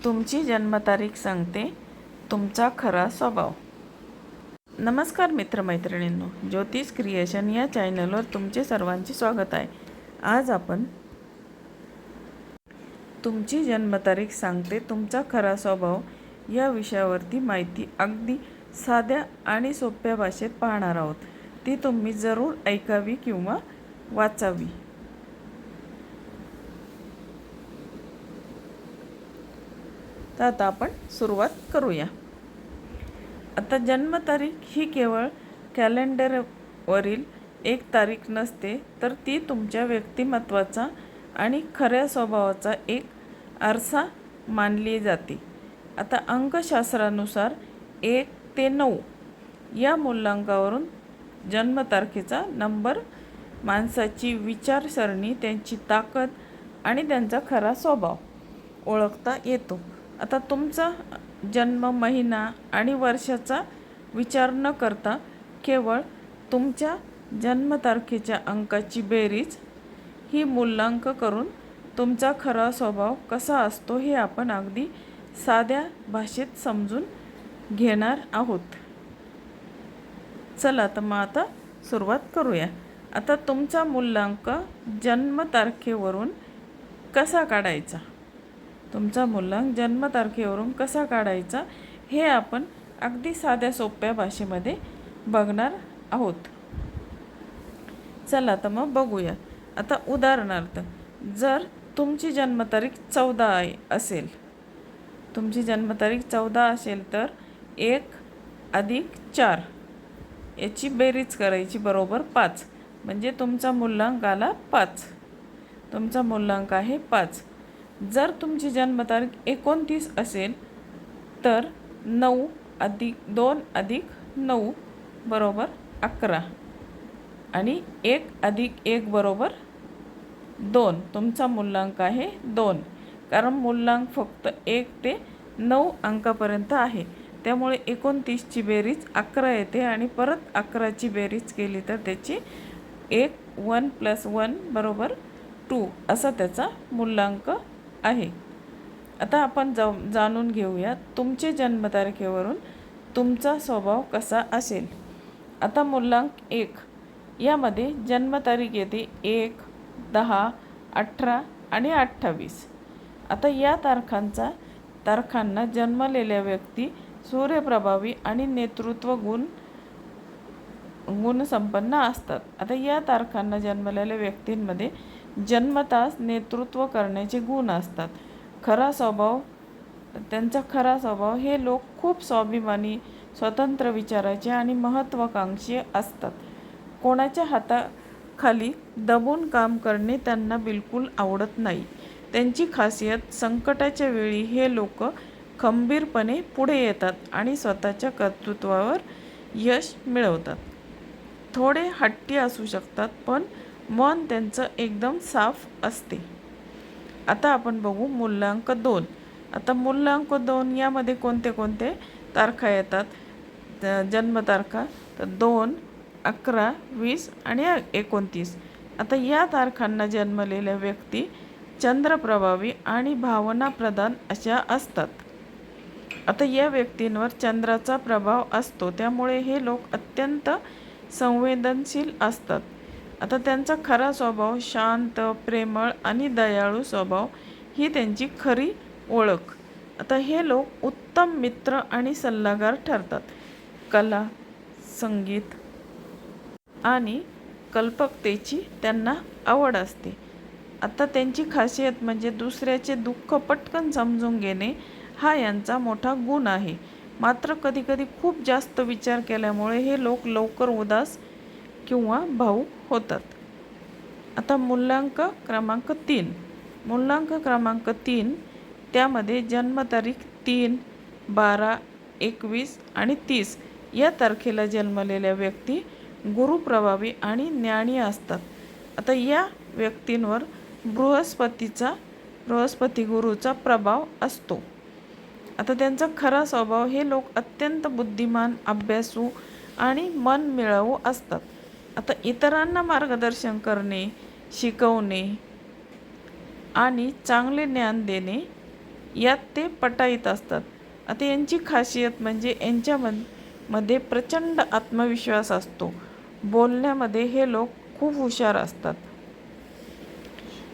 तुमची जन्मतारीख सांगते तुमचा खरा स्वभाव. नमस्कार मित्रमैत्रिणींनो, ज्योतिष क्रिएशन या चॅनलवर तुमचे सर्वांचे स्वागत आहे. आज आपण तुमची जन्मतारीख सांगते तुमचा खरा स्वभाव या विषयावरती माहिती अगदी साध्या आणि सोप्या भाषेत पाहणार आहोत. ती तुम्ही जरूर ऐकावी किंवा वाचावी. तर आता आपण सुरुवात करूया. आता जन्मतारीख ही केवळ कॅलेंडरवरील एक तारीख नसते, तर ती तुमच्या व्यक्तिमत्वाचा आणि खऱ्या स्वभावाचा एक आरसा मानली जाते. आता अंकशास्त्रानुसार 1 ते 9 या मूल्यांकावरून जन्मतारखेचा नंबर, माणसाची विचारसरणी, त्यांची ताकद आणि त्यांचा खरा स्वभाव ओळखता येतो. आता तुमचा जन्म, महिना आणि वर्षाचा विचार न करता केवळ तुमच्या जन्मतारखेच्या अंकाची बेरीज ही मूल्यांक करून तुमचा खरा स्वभाव कसा असतो हे आपण अगदी साध्या भाषेत समजून घेणार आहोत. चला तर मग आता सुरुवात करूया. आता तुमचा मूल्यांक जन्मतारखेवरून कसा काढायचा, तुमचा मूल्यांक जन्मतारखेवरून कसा काढायचा हे आपण अगदी साध्या सोप्या भाषेमध्ये बघणार आहोत. चला तर मग बघूया. आता उदाहरणार्थ, जर तुमची जन्मतारीख 14 असेल, तुमची जन्मतारीख 14 असेल तर 1 अधिक 4 याची बेरीज करायची, बरोबर 5. म्हणजे तुमचा मूल्यांक आला 5. तुमचा मूल्यांक आहे 5. जर तुमची जन्मतारीख 29 असेल तर 9 अधिक 2 अधिक 9 बरोबर 11 आणि 1 अधिक 1 बरोबर 2. तुमचा मूल्यांक आहे 2. कारण मूल्यांक फक्त 1 ते 9 अंकापर्यंत आहे, त्यामुळे 29ची बेरीज 11 येते आणि परत 11ची बेरीज केली तर त्याची 1 + 1 बरोबर 2 असा त्याचा मूल्यांक आहे. आता आपण जाणून घेऊया तुमचे जन्मतारखेवरून तुमचा स्वभाव कसा असेल. आता मूल्यांक 1 यामध्ये जन्मतारीख येते 1, 10, 18 आणि 28. आता या तारखांना जन्मलेल्या व्यक्ती सूर्यप्रभावी आणि नेतृत्व गुणसंपन्न असतात. आता या तारखांना जन्मलेल्या व्यक्तींमध्ये जन्मताच नेतृत्व करण्याचे गुण असतात. त्यांचा खरा स्वभाव, हे लोक खूप स्वाभिमानी, स्वतंत्र विचाराचे आणि महत्त्वाकांक्षी असतात. कोणाच्या हाताखाली दबून काम करणे त्यांना बिलकुल आवडत नाही. त्यांची खासियत, संकटाच्या वेळी हे लोक खंबीरपणे पुढे येतात आणि स्वतःच्या कर्तृत्वावर यश मिळवतात. थोडे हट्टी असू शकतात, पण मन त्यांचं एकदम साफ असते. आता आपण बघू मूल्यांक 2. आता मूल्यांक 2 यामध्ये कोणते कोणते तारखा येतात जन्मतारखा, तर 2, 11, 20 आणि 29. आता या तारखांना जन्मलेल्या व्यक्ती चंद्रप्रभावी आणि भावनाप्रधान अशा असतात. आता या व्यक्तींवर चंद्राचा प्रभाव असतो, त्यामुळे हे लोक अत्यंत संवेदनशील असतात. आता त्यांचा खरा स्वभाव शांत, प्रेमळ आणि दयाळू स्वभाव ही त्यांची खरी ओळख. आता हे लोक उत्तम मित्र आणि सल्लागार ठरतात. कला, संगीत आणि कल्पकतेची त्यांना आवड असते. आता त्यांची खासियत म्हणजे दुसऱ्याचे दुःख पटकन समजून घेणे हा यांचा मोठा गुण आहे. मात्र कधीकधी खूप जास्त विचार केल्यामुळे हे लोक लवकर उदास किंवा भावुक होतात. आता मूल्यांक क्रमांक 3. मूल्यांक क्रमांक 3 त्यामध्ये जन्मतारीख 3, 12, 21 आणि 30 या तारखेला जन्मलेल्या व्यक्ती गुरुप्रभावी आणि ज्ञानी असतात. आता या व्यक्तींवर बृहस्पती गुरुचा प्रभाव असतो. आता त्यांचा खरा स्वभाव, हे लोक अत्यंत बुद्धिमान, अभ्यासू आणि मनमिळावू असतात. आता इतरांना मार्गदर्शन करणे, शिकवणे आणि चांगले ज्ञान देणे यात ते पटाईत असतात. आता यांची खासियत म्हणजे मध्ये प्रचंड आत्मविश्वास असतो. बोलण्यामध्ये हे लोक खूप हुशार असतात.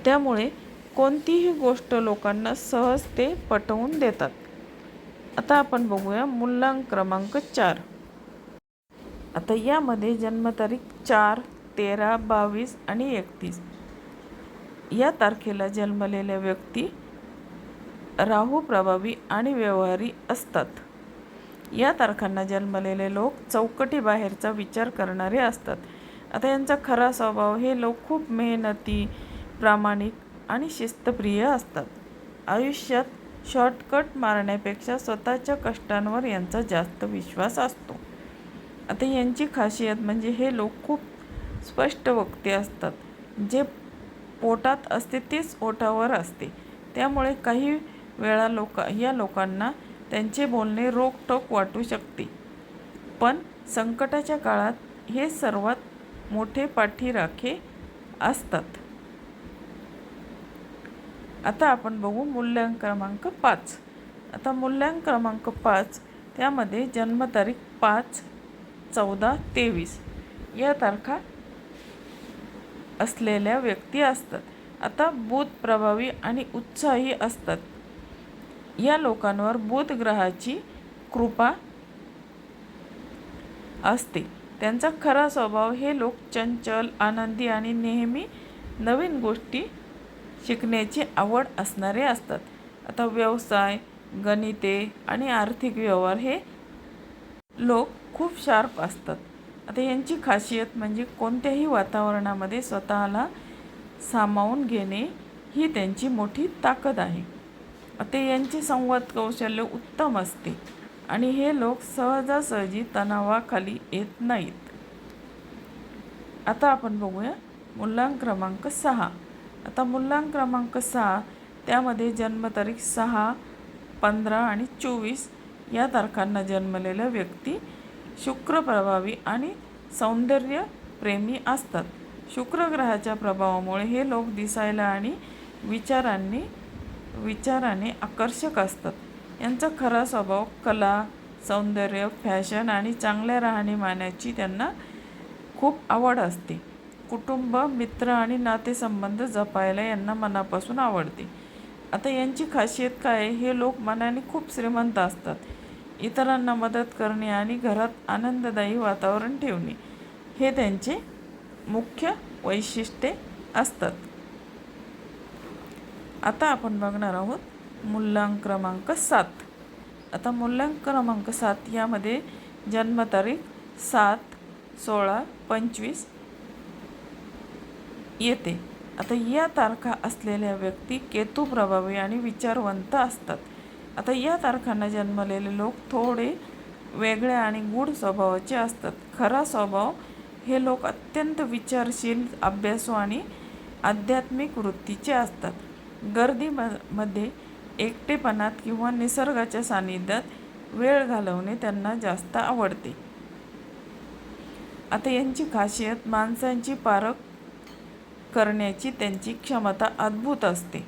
त्यामुळे कोणतीही गोष्ट लोकांना सहज ते पटवून देतात. आता आपण बघूया मूल्यांक क्रमांक 4. आता यामध्ये जन्मतारीख 4, 13, 22 आणि 31 या तारखेला जन्मलेल्या व्यक्ती राहू प्रभावी आणि व्यवहारी असतात. या तारखांना जन्मलेले लोक चौकटी बाहेरचा विचार करणारे असतात. आता यांचा खरा स्वभाव हे लोक खूप मेहनती, प्रामाणिक आणि शिस्तप्रिय असतात. आयुष्यात शॉर्टकट मारण्यापेक्षा स्वतःच्या कष्टांवर यांचा जास्त विश्वास असतो. आता यांची खासियत म्हणजे हे लोक खूप स्पष्ट वक्ते असतात. जे पोटात असते तेच ओठावर असते. त्यामुळे काही वेळा या लोकांना त्यांचे बोलणे रोखठोक वाटू शकते, पण संकटाच्या काळात हे सर्वात मोठे पाठीराखे असतात. आता आपण बघू मूल्यांक क्रमांक 5. आता मूल्यांक क्रमांक 5 त्यामध्ये जन्मतारीख 5, 14, 23 या तारखा असलेल्या व्यक्ती असतात. आता बुध प्रभावी आणि उत्साही असतात. या लोकांवर बुध ग्रहाची कृपा असते. त्यांचा खरा स्वभाव हे लोक चंचल, आनंदी आणि नेहमी नवीन गोष्टी शिकण्याची आवड असणारे असतात. आता व्यवसाय, गणिते आणि आर्थिक व्यवहार हे लोक खूप शार्प असतात. आता यांची खासियत म्हणजे कोणत्याही वातावरणामध्ये स्वतःला सामावून घेणे ही त्यांची मोठी ताकद आहे. आता यांचे संवाद कौशल्य उत्तम असते आणि हे लोक सहजासहजी तणावाखाली येत नाहीत. आता आपण बघूया मूल्यांक क्रमांक 6. आता मूल्यांक क्रमांक 6 त्यामध्ये जन्मतारीख 6, 15 आणि 24 या तारखांना जन्मलेल्या व्यक्ती शुक्र प्रभावी आणि सौंदर्यप्रेमी असतात. शुक्र ग्रहाच्या प्रभावामुळे हे लोक दिसायला आणि विचाराने आकर्षक असतात. यांचा खरा स्वभाव कला, सौंदर्य, फॅशन आणि चांगल्या राहणीमानाची त्यांना खूप आवड असते. कुटुंब, मित्र आणि नातेसंबंध जपायला यांना मनापासून आवडते. आता यांची खासियत काय आहे? हे लोक मनाने खूप श्रीमंत असतात. इतरांना मदत करणे आणि घरात आनंददायी वातावरण ठेवणे हे त्यांचे मुख्य वैशिष्ट्ये असतात. आता आपण बघणार आहोत मूल्यांक क्रमांक 7. आता मूल्यांक क्रमांक 7 यामध्ये जन्मतारीख 7, 16, 25 येते. आता या तारखा असलेल्या व्यक्ती केतू प्रभावी आणि विचारवंत असतात. आता या तारखांना जन्मलेले लोक थोडे वेगळ्या आणि गूढ स्वभावाचे असतात. खरा स्वभाव हे लोक अत्यंत विचारशील, अभ्यासू आणि आध्यात्मिक वृत्तीचे असतात. गर्दीमध्ये एकटेपणात किंवा निसर्गाच्या सानिध्यात वेळ घालवणे त्यांना जास्त आवडते. आता यांची खासियत माणसांची पारख करण्याची त्यांची क्षमता अद्भुत असते.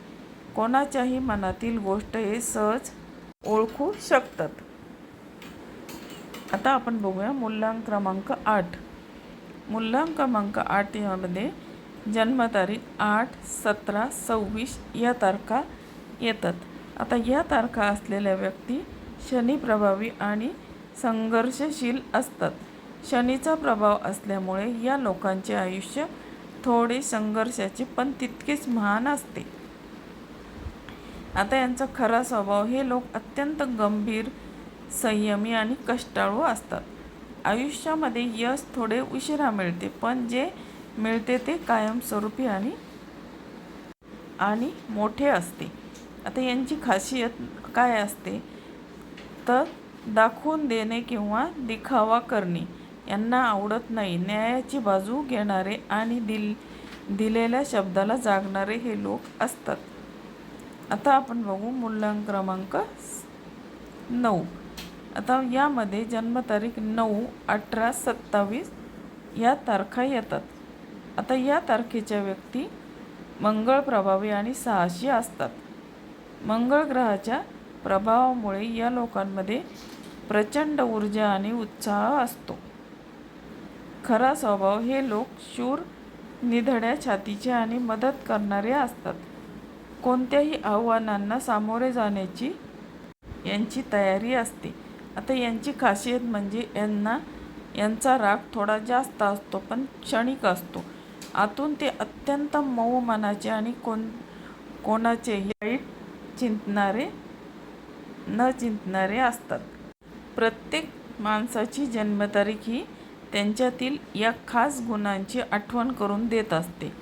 कोणाच्याही मनातील गोष्ट हे सहज ओळखू शकतात. आता आपण बघूया मूल्यांक क्रमांक 8. मूल्यांक क्रमांक 8 यामध्ये जन्मतारीख 8, 17, 26 या तारखा येतात. आता या तारखा असलेल्या व्यक्ती शनी प्रभावी आणि संघर्षशील असतात. शनीचा प्रभाव असल्यामुळे या लोकांचे आयुष्य थोडे संघर्षाचे पण तितकेच महान असते. आता यांचा खरा स्वभाव हे लोक अत्यंत गंभीर, संयमी आणि कष्टाळू असतात. आयुष्यामध्ये यश थोडे उशिरा मिळते, पण जे मिळते ते कायमस्वरूपी आणि मोठे असते. आता यांची खासियत काय असते तर दाखवून देणे किंवा दिखावा करणे यांना आवडत नाही. न्यायाची बाजू घेणारे आणि दिलेल्या शब्दाला जागणारे हे लोक असतात. आता आपण बघू मूल्यांक क्रमांक 9. आता यामध्ये जन्मतारीख 9, 18, 27 या तारखा येतात. आता या तारखेच्या व्यक्ती मंगळ प्रभावी आणि साहसी असतात. मंगळ ग्रहाच्या प्रभावामुळे या लोकांमध्ये प्रचंड ऊर्जा आणि उत्साह असतो. खरा स्वभाव हे लोक शूर, निधड्या छातीचे आणि मदत करणारे असतात. कोणत्याही आव्हानांना सामोरे जाण्याची यांची तयारी असते. आता यांची खासियत म्हणजे यांचा राग थोडा जास्त असतो, पण क्षणिक असतो. आतून ते अत्यंत मऊ मनाचे आणि कोणाचेही वाईट न चिंतणारे असतात. प्रत्येक माणसाची जन्मतारीख ही त्यांच्यातील या खास गुणांची आठवण करून देत असते.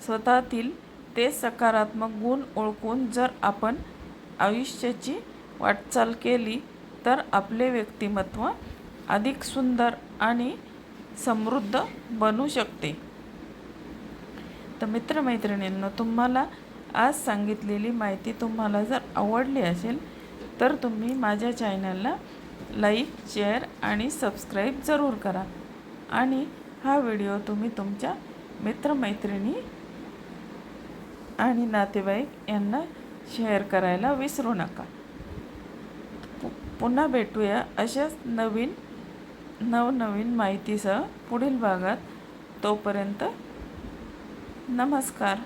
स्वतःतील ते सकारात्मक गुण ओळखून जर आपण आयुष्याची वाटचाल केली तर आपले व्यक्तिमत्व अधिक सुंदर आणि समृद्ध बनू शकते. तर मित्रमैत्रिणींनो, तुम्हाला आज सांगितलेली माहिती तुम्हाला जर आवडली असेल तर तुम्ही माझ्या चॅनलला लाईक, शेअर आणि सबस्क्राईब जरूर करा. आणि हा व्हिडिओ तुम्ही तुमच्या मित्रमैत्रिणी आणि नातेवाईक यांना शेअर करायला विसरू नका. पुन्हा भेटूया अशाच नवनवीन माहितीसह पुढील भागात. तोपर्यंत नमस्कार.